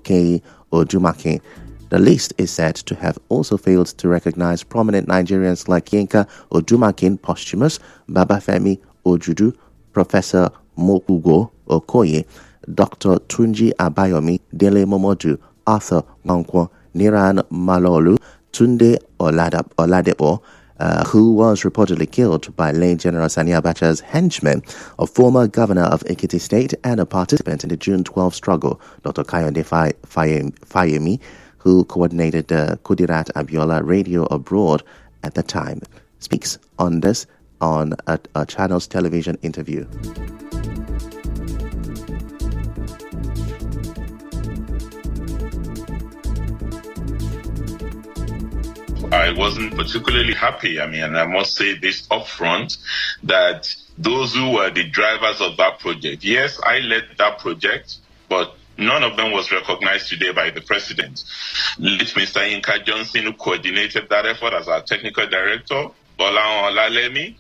Okoye Odumakin. The list is said to have also failed to recognize prominent Nigerians like Yinka Odumakin posthumous, Babafemi Ojudu, Professor Mokugo Okoye, Dr. Tunji Abayomi, Dele Momodu, Arthur Nwankwo, Niran Malolu, Tunde Oladepo, who was reportedly killed by late General Sani Abacha's henchman, a former governor of Ekiti State and a participant in the June 12 struggle, Dr. Kayode Fayemi, who coordinated the Kudirat Abiola Radio Abroad at the time, speaks on this on a Channels television interview. I wasn't particularly happy. And I must say this upfront, that those who were the drivers of that project, yes, I led that project, but none of them was recognized today by the president. Late Mr. Yinka Johnson, who coordinated that effort as our technical director, Bola Olalemi,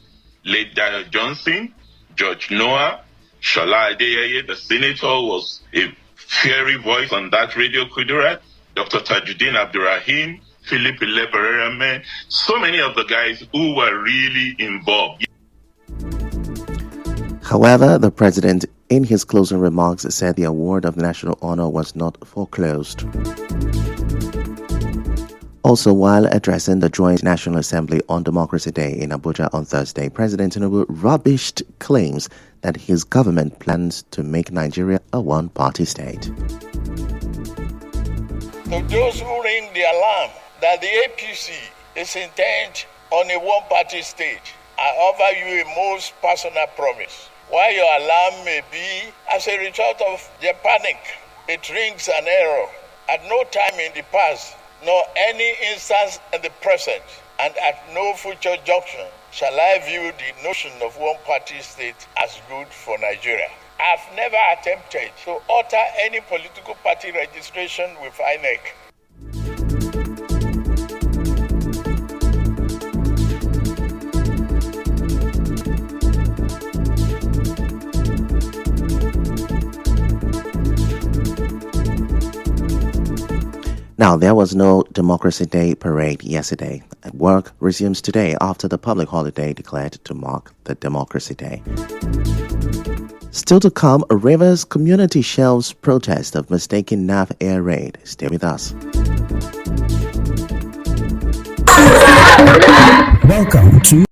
late Dayo Johnson, George Noah, Shola Adeyeye, the senator, was a fiery voice on that radio Kudirat, Dr. Tajuddin Abdurrahim, Philip Ilebereme, so many of the guys who were really involved. However, the president, in his closing remarks, said the award of national honor was not foreclosed. Also, while addressing the Joint National Assembly on Democracy Day in Abuja on Thursday, President Tinubu rubbished claims that his government plans to make Nigeria a one-party state. To those who ring the alarm that the APC is intent on a one-party state, I offer you a most personal promise. While your alarm may be as a result of their panic, it rings an error. At no time in the past, nor any instance in the present, and at no future junction, shall I view the notion of one-party state as good for Nigeria. I've never attempted to alter any political party registration with INEC. Now, there was no Democracy Day parade yesterday. Work resumes today after the public holiday declared to mark the Democracy Day. Still to come, a Rivers community shelves protest of mistaken NAF air raid. Stay with us. Welcome to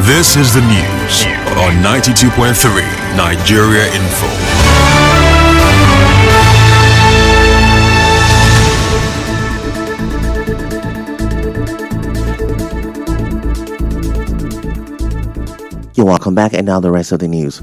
This is the news on 92.3 Nigeria Info. You're welcome back, and now the rest of the news.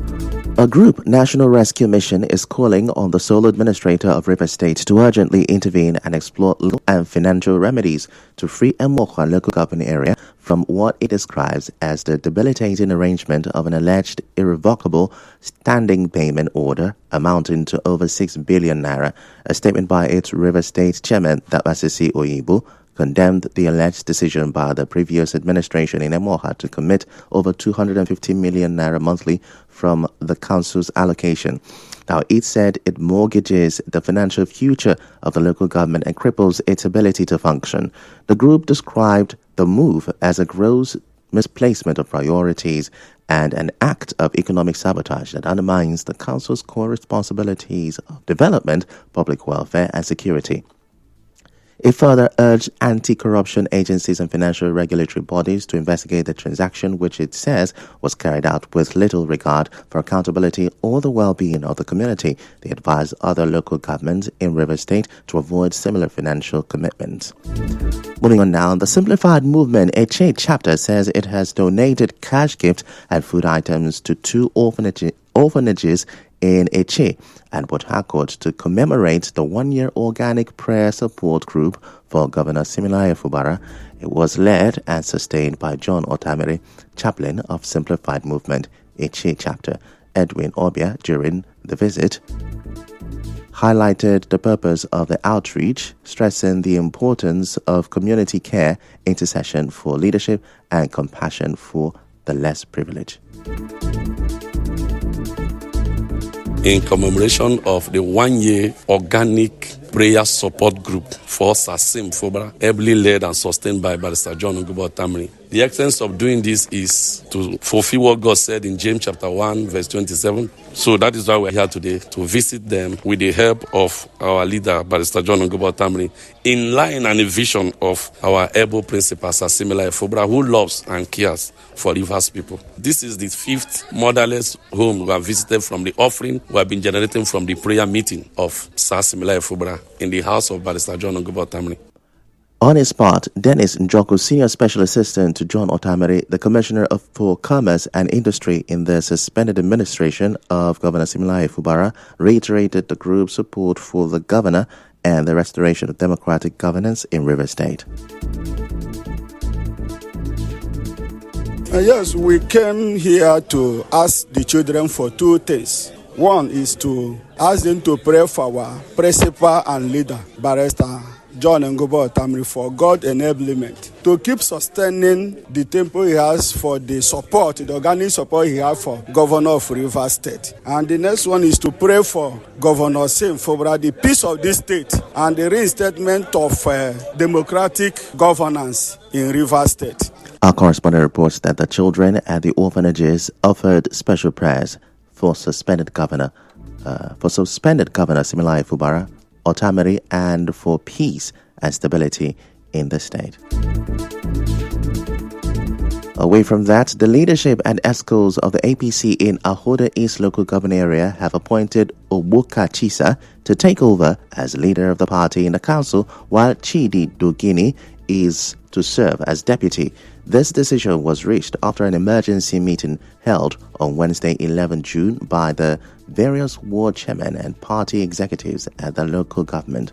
A group, National Rescue Mission, is calling on the sole administrator of Rivers State to urgently intervene and explore legal and financial remedies to free Emokwa local government area from what it describes as the debilitating arrangement of an alleged irrevocable standing payment order amounting to over 6 billion naira. A statement by its Rivers State chairman, Dabasisi Oyibo, condemned the alleged decision by the previous administration in Emoha to commit over 250 million naira monthly from the council's allocation. Now, it said it mortgages the financial future of the local government and cripples its ability to function. The group described the move as a gross misplacement of priorities and an act of economic sabotage that undermines the Council's core responsibilities of development, public welfare, and security. It further urged anti-corruption agencies and financial regulatory bodies to investigate the transaction, which it says was carried out with little regard for accountability or the well-being of the community. They advised other local governments in Rivers State to avoid similar financial commitments. Moving on now, the Simplified Movement Eche chapter says it has donated cash gifts and food items to 2 orphanages in Eche and Port Harcourt to commemorate the 1-year organic prayer support group for Governor Siminalayi Fubara. It was led and sustained by John Otamere, chaplain of Simplified Movement Eche chapter. Edwin Obia, during the visit, highlighted the purpose of the outreach, stressing the importance of community care, intercession for leadership, and compassion for the less privileged. In commemoration of the 1-year organic prayer support group for Sasim Fubara, ably led and sustained by Barrister John Ngubo Tamri. The essence of doing this is to fulfill what God said in James chapter 1, verse 27. So that is why we're here today, to visit them with the help of our leader, Barrister John Ngubo Tamri, in line and a vision of our able principal, Siminalayi Fubara, who loves and cares for Rivers people. This is the 5th motherless home we have visited from the offering we have been generating from the prayer meeting of Siminalayi Fubara in the house of Barrister John Ngubo Tamri. On his part, Dennis Njoku, Senior Special Assistant to John Otamere, the Commissioner for Commerce and Industry in the suspended administration of Governor Siminalayi Fubara, reiterated the group's support for the governor and the restoration of democratic governance in Rivers State. Yes, we came here to ask the children for 2 things. One is to ask them to pray for our principal and leader, Barrister John Ngubo Tamri, for God enablement to keep sustaining the temple he has for the support, the organic support he has for Governor of Rivers State. And the next one is to pray for Governor Sim Fubara, the peace of this state and the reinstatement of democratic governance in Rivers State. Our correspondent reports that the children at the orphanages offered special prayers for suspended Governor Siminalayi Fubara, Otamere, and for peace and stability in the state. Away from that, the leadership and ESCOs of the APC in Ahoda East local government area have appointed Obuka Chisa to take over as leader of the party in the council, while Chidi Dogini is to serve as deputy. This decision was reached after an emergency meeting held on Wednesday, 11 June by the various ward chairmen and party executives at the local government.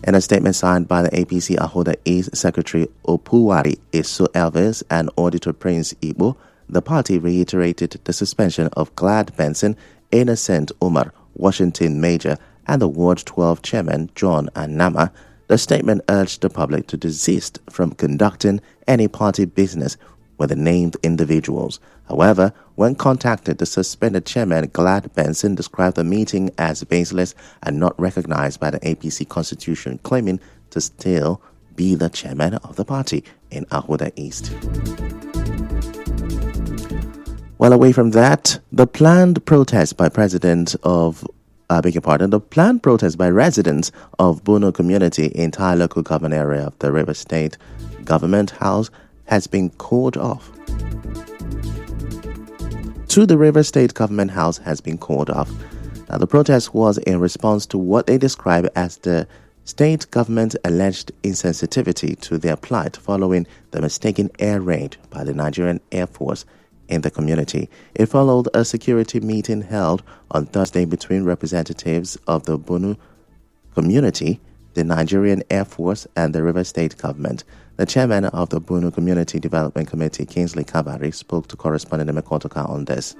In a statement signed by the APC Ahoda East Secretary Opuwari Isu Elvis and Auditor Prince Igbo, the party reiterated the suspension of Glad Benson, Innocent Umar, Washington Major, and the Ward 12 chairman John Anama. The statement urged the public to desist from conducting any party business with the named individuals. However, when contacted, the suspended chairman Glad Benson described the meeting as baseless and not recognized by the APC constitution, claiming to still be the chairman of the party in Ahoda East. Well, away from that, the planned protest by residents of Bono community in Thai local government area of the Rivers State Government House has been called off. The Rivers State Government House has been called off. Now, the protest was in response to what they describe as the state government's alleged insensitivity to their plight following the mistaken air raid by the Nigerian Air Force in the community. It followed a security meeting held on Thursday between representatives of the Bono community, the Nigerian Air Force, and the Rivers State government. The chairman of the Bono Community Development Committee, Kingsley Kabari, spoke to correspondent Emekotoka on this.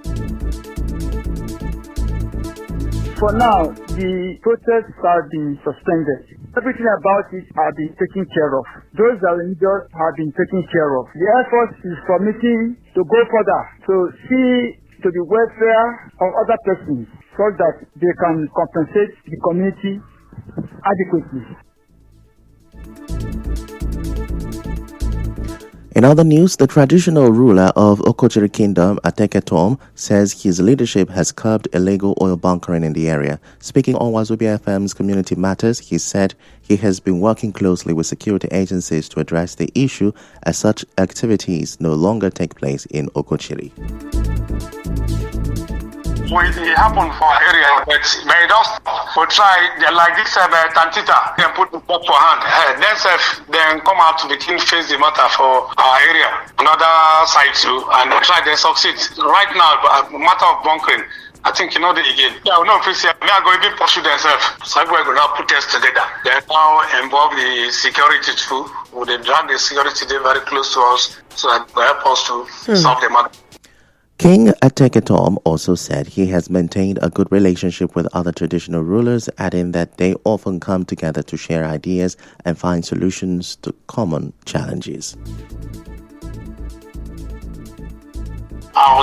For now, the protests have been suspended. Everything about it has been taken care of. Those that were injured have been taken care of. The Air Force is committing to go further to see to the welfare of other persons so that they can compensate the community adequately. In other news, the traditional ruler of Okochiri Kingdom, Ateketom, says his leadership has curbed illegal oil bunkering in the area. Speaking on Wazobia FM's Community Matters, he said he has been working closely with security agencies to address the issue as such activities no longer take place in Okochiri. It happened for our area, but may don't try like this Tantita, they put the work for hand. Then come out to begin face the matter for our area, another side too, and try to succeed. Right now, matter of bunkering, I think you know the again. Yeah, no, please, they are going to pursue themselves. So we're going to put us together. They are now involve the security too. They drag the security very close to us so that they help us to solve the matter. King Ateketom also said he has maintained a good relationship with other traditional rulers, adding that they often come together to share ideas and find solutions to common challenges.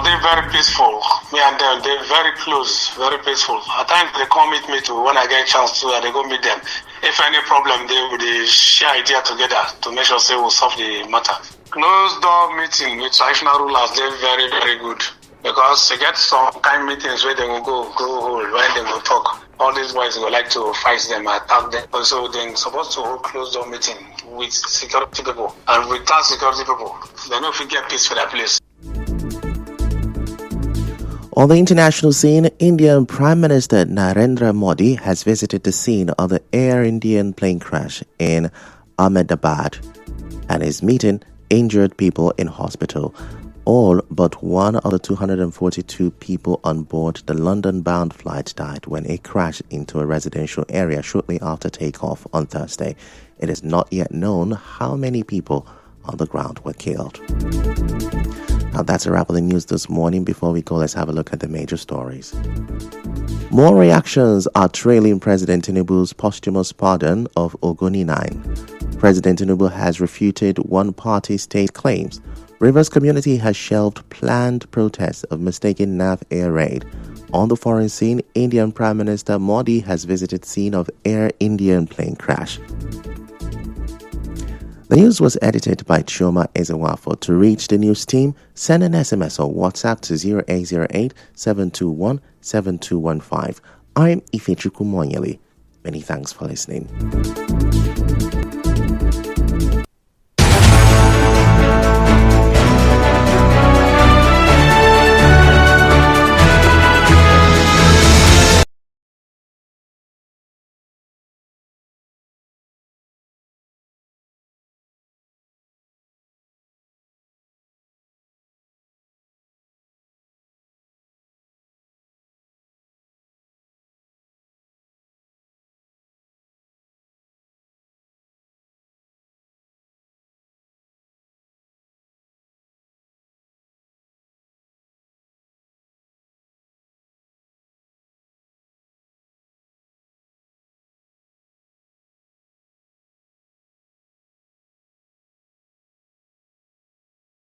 They're very peaceful. Me and them, they're very close, very peaceful. At times they come meet me too when I get a chance to, they go meet them. If any problem, they share idea together to make sure they will solve the matter. Closed door meeting with traditional rulers, they're very, very good. Because they get some kind of meetings where they will go hold, when they will talk. All these boys will like to fight them, attack them. So they're supposed to hold closed door meeting with security people. And without security people, they know if we get peace for that place. On the international scene, Indian Prime Minister Narendra Modi has visited the scene of the Air Indian plane crash in Ahmedabad and is meeting injured people in hospital. All but one of the 242 people on board the London-bound flight died when it crashed into a residential area shortly after takeoff on Thursday. It is not yet known how many people on the ground were killed. Now that's a wrap of the news this morning. Before we go, let's have a look at the major stories. More reactions are trailing President Tinubu's posthumous pardon of Ogoni 9. President Tinubu has refuted one-party state claims. Rivers community has shelved planned protests of mistaken NAV air raid. On the foreign scene, Indian Prime Minister Modi has visited scene of Air Indian plane crash. The news was edited by Chioma Ezewafo. To reach the news team, send an SMS or WhatsApp to 0808 721 7215. I'm Ifechukwu Monyele. Many thanks for listening.